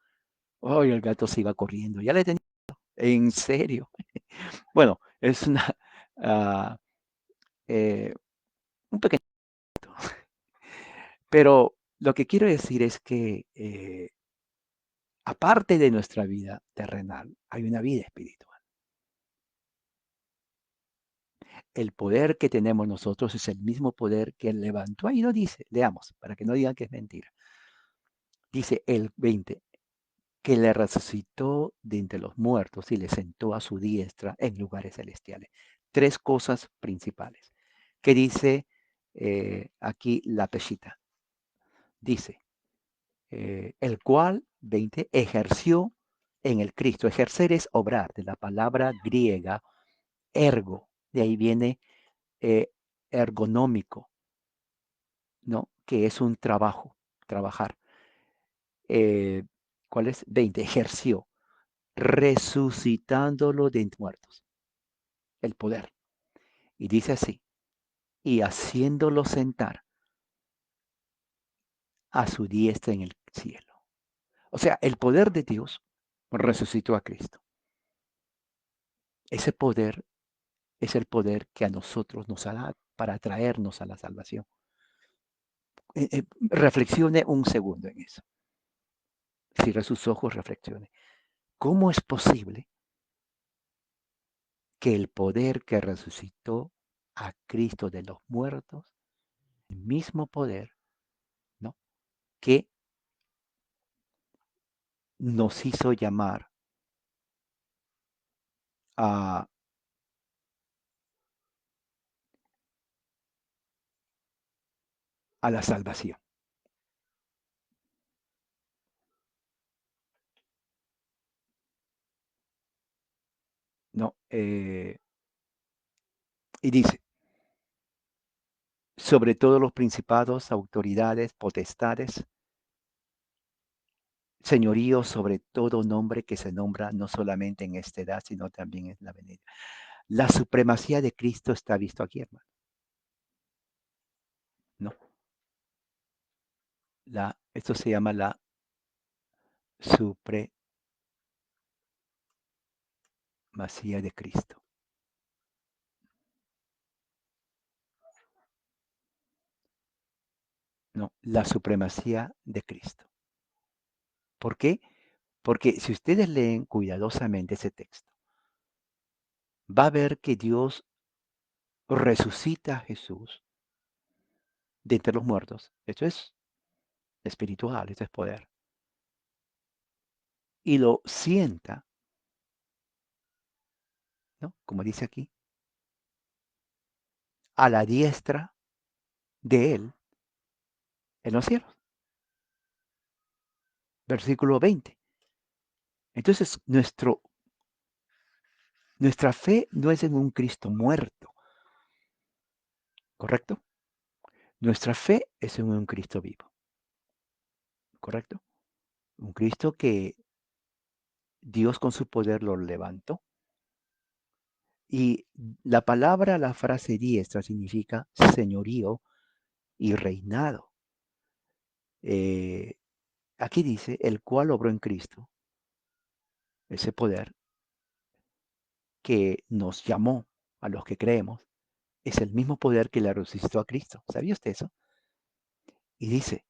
Speaker 1: ¡ay! El gato se iba corriendo. Ya le tenía, en serio. Bueno, es una, ah, eh, un pequeño. Pero lo que quiero decir es que aparte de nuestra vida terrenal, hay una vida espiritual. El poder que tenemos nosotros es el mismo poder que él levantó. Ahí lo dice, leamos, para que no digan que es mentira. Dice el 20, que le resucitó de entre los muertos y le sentó a su diestra en lugares celestiales. Tres cosas principales. Que dice aquí la peshita. Dice, el cual, 20, ejerció en el Cristo. Ejercer es obrar, de la palabra griega ergo, de ahí viene eh, ergonómico, ¿no? Que es un trabajo, trabajar. Eh, ¿Cuál es? 20, ejerció, resucitándolo de entre muertos, el poder. Y dice así, y haciéndolo sentar a su diestra en el cielo. O sea, el poder de Dios resucitó a Cristo. Ese poder es el poder que a nosotros nos ha dado para traernos a la salvación. Reflexione un segundo en eso. Cierre sus ojos, reflexione. ¿Cómo es posible que el poder que resucitó a Cristo de los muertos, el mismo poder, ¿no? Que nos hizo llamar a, a la salvación? ¿No? Y dice, sobre todos los principados, autoridades, potestades, señorío sobre todo nombre que se nombra no solamente en esta edad, sino también en la venida. La supremacía de Cristo está visto aquí, hermano. No, esto se llama la supremacía de Cristo. No, la supremacía de Cristo. ¿Por qué? Porque si ustedes leen cuidadosamente ese texto, va a ver que Dios resucita a Jesús de entre los muertos. Esto es espiritual, esto es poder. Y lo sienta, ¿no? Como dice aquí, a la diestra de Él en los cielos. Versículo 20. Entonces, nuestra fe no es en un Cristo muerto, ¿correcto? Nuestra fe es en un Cristo vivo, ¿correcto? Un Cristo que Dios con su poder lo levantó. Y la palabra, la frase diestra significa señorío y reinado. Eh, Aquí dice, el cual obró en Cristo, ese poder que nos llamó a los que creemos, es el mismo poder que le resucitó a Cristo. ¿Sabía usted eso? Y dice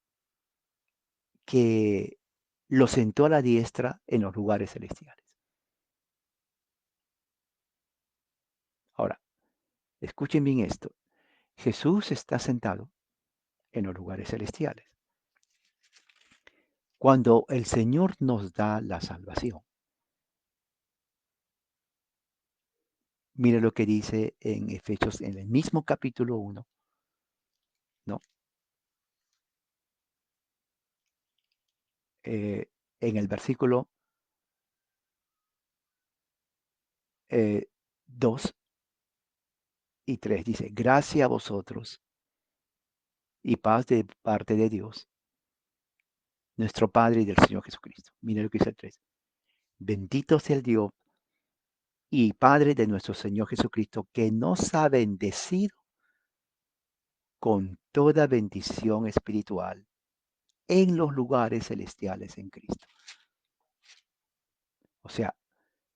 Speaker 1: que lo sentó a la diestra en los lugares celestiales. Ahora, escuchen bien esto. Jesús está sentado en los lugares celestiales. Cuando el Señor nos da la salvación, Mire lo que dice en Efesios, en el mismo capítulo 1, ¿no? En el versículo 2 y 3 dice, gracia a vosotros y paz de parte de Dios, nuestro Padre y del Señor Jesucristo. Mire lo que dice el 3. Bendito sea el Dios y Padre de nuestro Señor Jesucristo, que nos ha bendecido con toda bendición espiritual en los lugares celestiales en Cristo. O sea,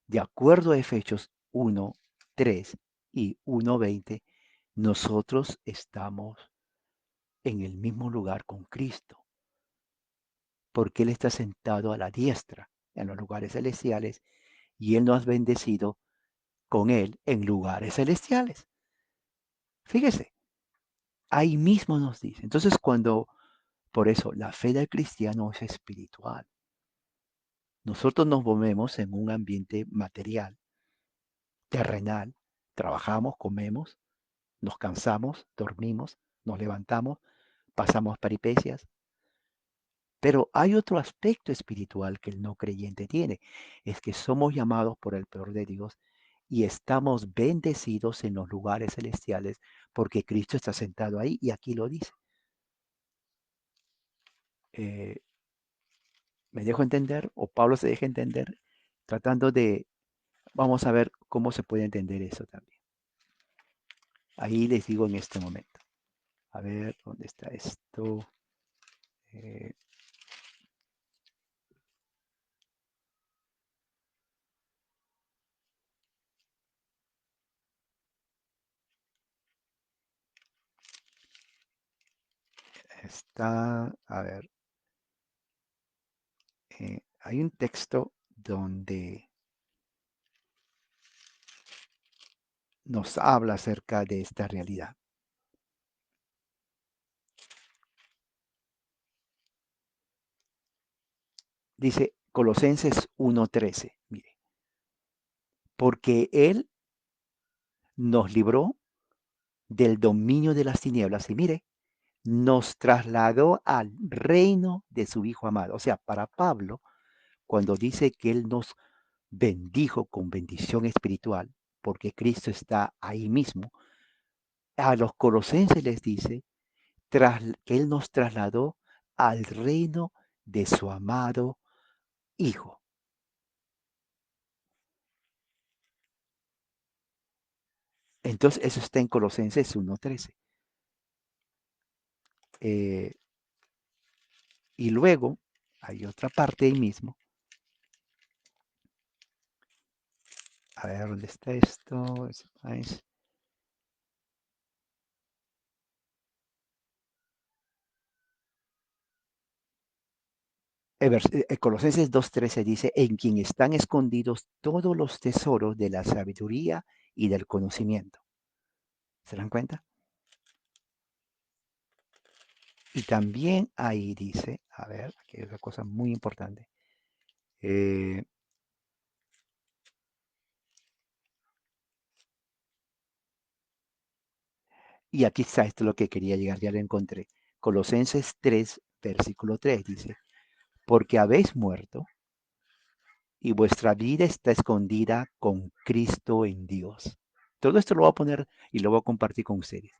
Speaker 1: de acuerdo a Efesios 1, 3 y 1:20, nosotros estamos en el mismo lugar con Cristo, porque Él está sentado a la diestra en los lugares celestiales y Él nos ha bendecido con Él en lugares celestiales. Fíjese, ahí mismo nos dice. Entonces, por eso, la fe del cristiano es espiritual. Nosotros nos movemos en un ambiente material, terrenal. Trabajamos, comemos, nos cansamos, dormimos, nos levantamos, pasamos peripecias. Pero hay otro aspecto espiritual que el no creyente tiene. Es que somos llamados por el poder de Dios y estamos bendecidos en los lugares celestiales porque Cristo está sentado ahí y aquí lo dice. Eh, ¿Me dejo entender? ¿O Pablo se deja entender? Tratando de, vamos a ver cómo se puede entender eso también. Ahí les digo en este momento. A ver, ¿dónde está esto? Eh, Está, a ver, hay un texto donde nos habla acerca de esta realidad. Dice Colosenses 1:13, mire, porque Él nos libró del dominio de las tinieblas y mire, nos trasladó al reino de su Hijo amado. O sea, para Pablo, cuando dice que Él nos bendijo con bendición espiritual, porque Cristo está ahí mismo, a los colosenses les dice que Él nos trasladó al reino de su amado Hijo. Entonces, eso está en Colosenses 1:13. Eh, y luego hay otra parte ahí mismo. A ver, ¿dónde está esto? Colosenses 2:13 dice, en quien están escondidos todos los tesoros de la sabiduría y del conocimiento. ¿Se dan cuenta? Y también ahí dice, a ver, aquí hay otra cosa muy importante. Eh, y aquí está, esto es lo que quería llegar, ya lo encontré. Colosenses 3, versículo 3 dice, porque habéis muerto y vuestra vida está escondida con Cristo en Dios. Todo esto lo voy a poner y lo voy a compartir con ustedes.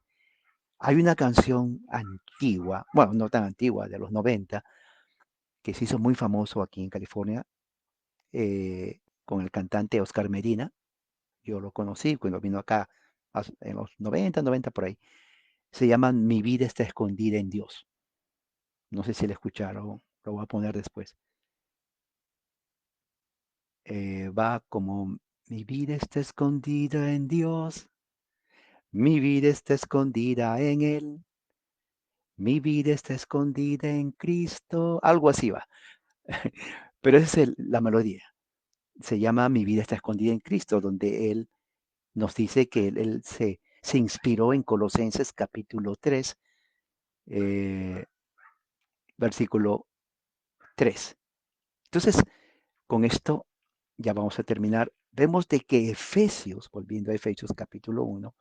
Speaker 1: Hay una canción antigua, bueno, no tan antigua, de los 90, que se hizo muy famoso aquí en California, con el cantante Oscar Medina. Yo lo conocí cuando vino acá en los 90 por ahí. Se llama Mi vida está escondida en Dios. No sé si la escucharon, lo voy a poner después. Va como, mi vida está escondida en Dios, mi vida está escondida en Él, mi vida está escondida en Cristo, algo así va. Pero esa es la melodía. Se llama Mi vida está escondida en Cristo, donde Él nos dice que Él se inspiró en Colosenses capítulo 3, eh, versículo 3. Entonces, con esto ya vamos a terminar. vemos de que Efesios, volviendo a Efesios capítulo 1,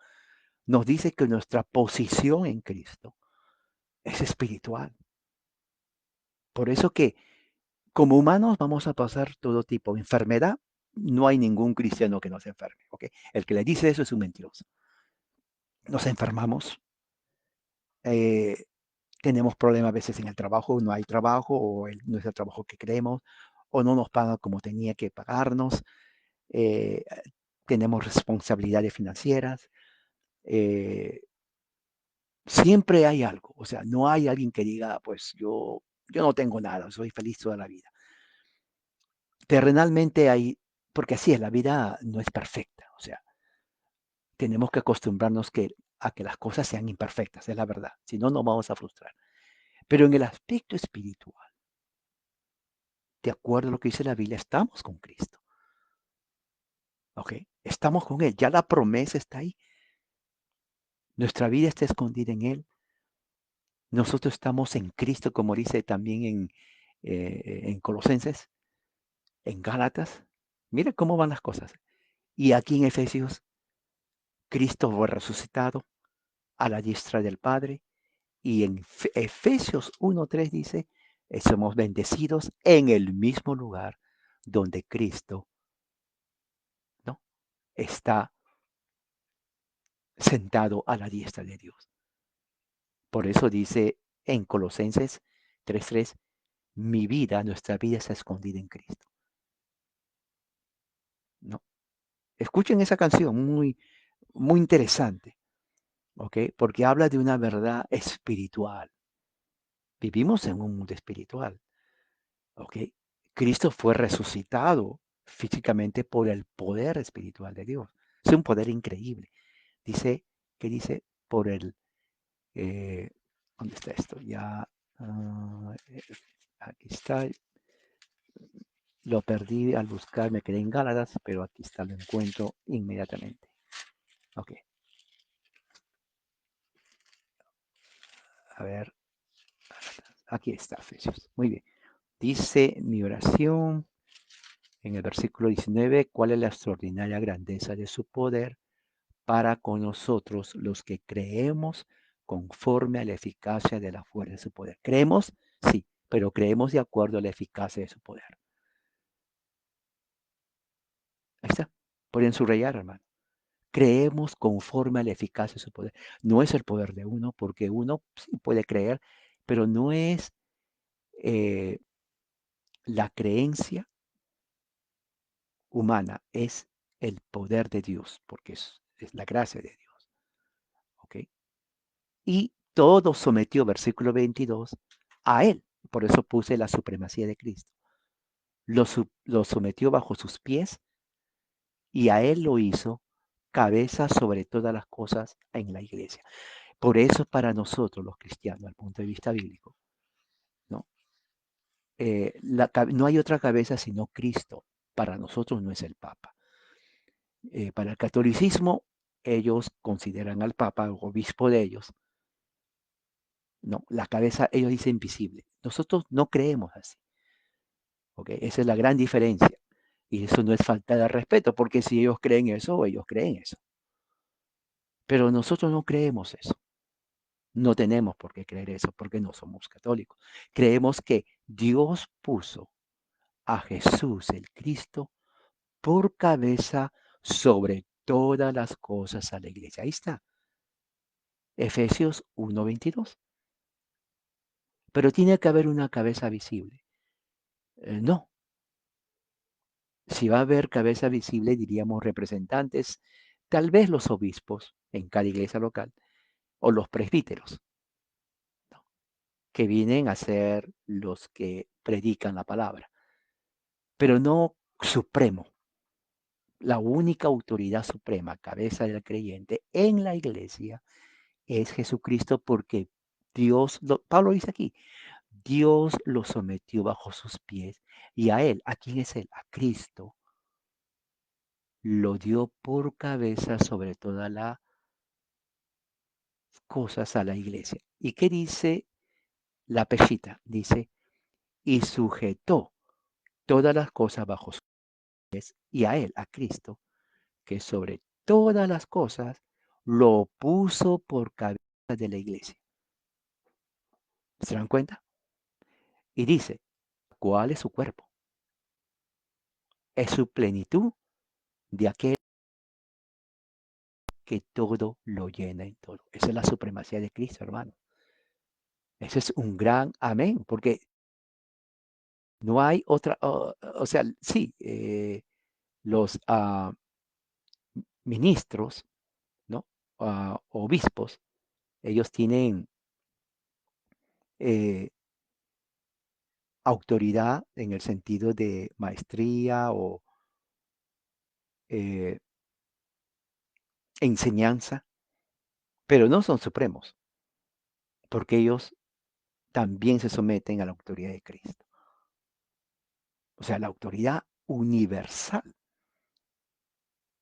Speaker 1: nos dice que nuestra posición en Cristo es espiritual. Por eso que como humanos vamos a pasar todo tipo de enfermedad. No hay ningún cristiano que no se enferme, ¿ok? El que le dice eso es un mentiroso. Nos enfermamos, eh, tenemos problemas a veces en el trabajo, no hay trabajo, o no es el trabajo que queremos, o no nos pagan como tenía que pagarnos, eh, tenemos responsabilidades financieras, eh, siempre hay algo, o sea, no hay alguien que diga, pues yo no tengo nada, soy feliz toda la vida. Terrenalmente hay, porque así es, la vida no es perfecta, o sea, tenemos que acostumbrarnos a que las cosas sean imperfectas, es la verdad, si no nos vamos a frustrar. Pero en el aspecto espiritual, de acuerdo a lo que dice la Biblia, estamos con Cristo, ¿ok? Estamos con Él, ya la promesa está ahí, nuestra vida está escondida en Él, nosotros estamos en Cristo, como dice también en Colosenses, en Gálatas. Mira cómo van las cosas. Y aquí en Efesios, Cristo fue resucitado a la diestra del Padre. Y en Efesios 1:3 dice, somos bendecidos en el mismo lugar donde Cristo, ¿no?, está sentado a la diestra de Dios. Por eso dice en Colosenses 3:3, mi vida, nuestra vida está escondida en Cristo, ¿no? Escuchen esa canción, muy, muy interesante, ¿ok? Porque habla de una verdad espiritual. Vivimos en un mundo espiritual, ¿ok? Cristo fue resucitado físicamente por el poder espiritual de Dios. Es un poder increíble. Dice, ¿qué dice? Por el, eh, ¿dónde está esto? Ya, aquí está. Lo perdí al buscar, me quedé en Gálatas, pero aquí está, lo encuentro inmediatamente. Ok, a ver, aquí está, Efesios. Muy bien. Dice mi oración en el versículo 19, ¿cuál es la extraordinaria grandeza de su poder para con nosotros los que creemos conforme a la eficacia de la fuerza de su poder? ¿Creemos? Sí, pero creemos de acuerdo a la eficacia de su poder. Ahí está. Pueden subrayar, hermano. Creemos conforme a la eficacia de su poder. No es el poder de uno, porque uno sí puede creer, pero no es eh, la creencia humana, es el poder de Dios, porque es la gracia de Dios. ¿Ok? Y todo sometió, versículo 22, a Él. Por eso puse la supremacía de Cristo. Lo sometió bajo sus pies y a Él lo hizo cabeza sobre todas las cosas en la iglesia. Por eso para nosotros los cristianos, al punto de vista bíblico, ¿no? No hay otra cabeza sino Cristo. Para nosotros no es el Papa. Para el catolicismo, ellos consideran al Papa, o obispo de ellos, no, la cabeza, ellos dicen visible. Nosotros no creemos así. ¿Ok? Esa es la gran diferencia. Y eso no es falta de respeto, porque si ellos creen eso, ellos creen eso. Pero nosotros no creemos eso. No tenemos por qué creer eso, porque no somos católicos. Creemos que Dios puso a Jesús el Cristo por cabeza sobre todas las cosas a la iglesia. Ahí está, Efesios 1:22. Pero tiene que haber una cabeza visible. No, si va a haber cabeza visible, diríamos representantes, tal vez los obispos en cada iglesia local o los presbíteros, ¿no?, que vienen a ser los que predican la palabra, pero no supremo. La única autoridad suprema, cabeza del creyente en la iglesia, es Jesucristo, porque Pablo dice aquí, Dios lo sometió bajo sus pies y a Él, ¿a quién es Él? A Cristo, lo dio por cabeza sobre todas las cosas a la iglesia. ¿Y qué dice la peshita? Dice, y sujetó todas las cosas bajo su y a Él, a Cristo, que sobre todas las cosas lo puso por cabeza de la iglesia. ¿Se dan cuenta? Y dice, ¿cuál es su cuerpo? Es su plenitud de aquel que todo lo llena en todo. Esa es la supremacía de Cristo, hermano. Ese es un gran amén, porque no hay otra, o sea, sí, los ministros, ¿no? Obispos, ellos tienen eh, autoridad en el sentido de maestría o eh, enseñanza, pero no son supremos, porque ellos también se someten a la autoridad de Cristo. O sea, la autoridad universal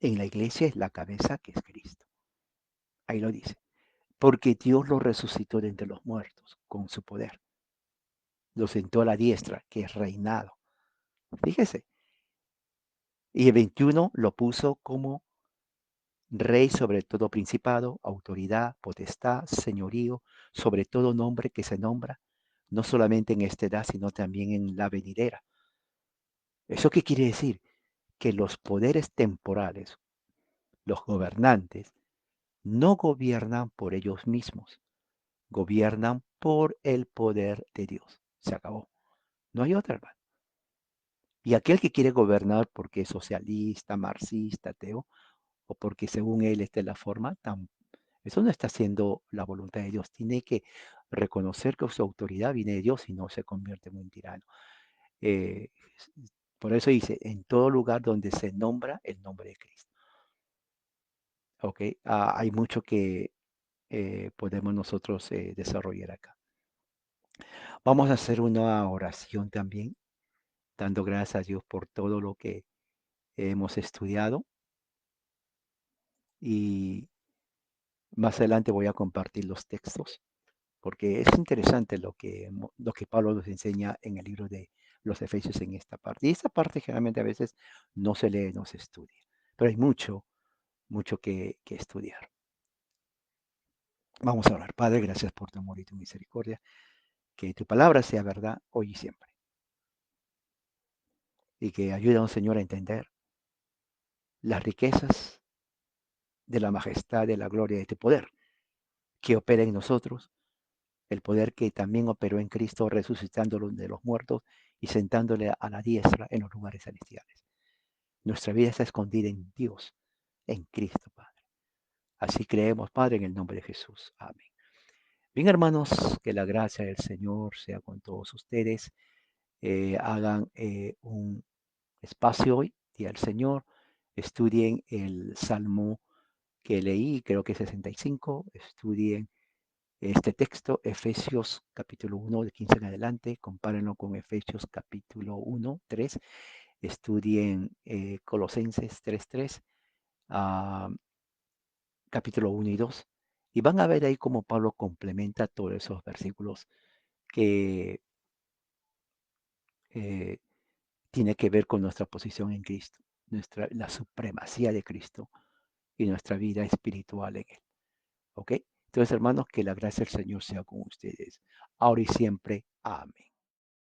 Speaker 1: en la iglesia es la cabeza que es Cristo. Ahí lo dice. Porque Dios lo resucitó de entre los muertos con su poder. Lo sentó a la diestra, que es reinado. Fíjese. Y el 21 lo puso como rey sobre todo principado, autoridad, potestad, señorío, sobre todo nombre que se nombra, no solamente en esta edad, sino también en la venidera. ¿Eso qué quiere decir? Que los poderes temporales, los gobernantes, no gobiernan por ellos mismos, gobiernan por el poder de Dios. Se acabó. No hay otra, hermano. Y aquel que quiere gobernar porque es socialista, marxista, ateo, o porque según él esta es la forma, eso no está haciendo la voluntad de Dios. Tiene que reconocer que su autoridad viene de Dios y no se convierte en un tirano. Eh, por eso dice, en todo lugar donde se nombra el nombre de Cristo. ¿Ok? Hay mucho que podemos nosotros desarrollar acá. Vamos a hacer una oración también, dando gracias a Dios por todo lo que hemos estudiado y más adelante voy a compartir los textos porque es interesante lo que Pablo nos enseña en el libro de los Efesios en esta parte. Y esta parte generalmente a veces no se lee, no se estudia, pero hay mucho, mucho que estudiar. Vamos a orar. Padre, gracias por tu amor y tu misericordia. Que tu palabra sea verdad hoy y siempre. Y que ayúdanos, Señor, a entender las riquezas de la majestad, de la gloria de tu poder que opera en nosotros, el poder que también operó en Cristo resucitándolo de los muertos y sentándole a la diestra en los lugares celestiales. Nuestra vida está escondida en Dios, en Cristo, Padre. Así creemos, Padre, en el nombre de Jesús. Amén. Bien, hermanos, que la gracia del Señor sea con todos ustedes. Hagan un espacio hoy, día del Señor. Estudien el Salmo que leí, creo que es 65. Estudien este texto, Efesios capítulo 1, de 15 en adelante. Compárenlo con Efesios capítulo 1, 3. Estudien Colosenses 3:3. Capítulo 1 y 2, y van a ver ahí cómo Pablo complementa todos esos versículos que eh, tiene que ver con nuestra posición en Cristo, la supremacía de Cristo y nuestra vida espiritual en Él. ¿Ok? Entonces, hermanos, que la gracia del Señor sea con ustedes, ahora y siempre. Amén.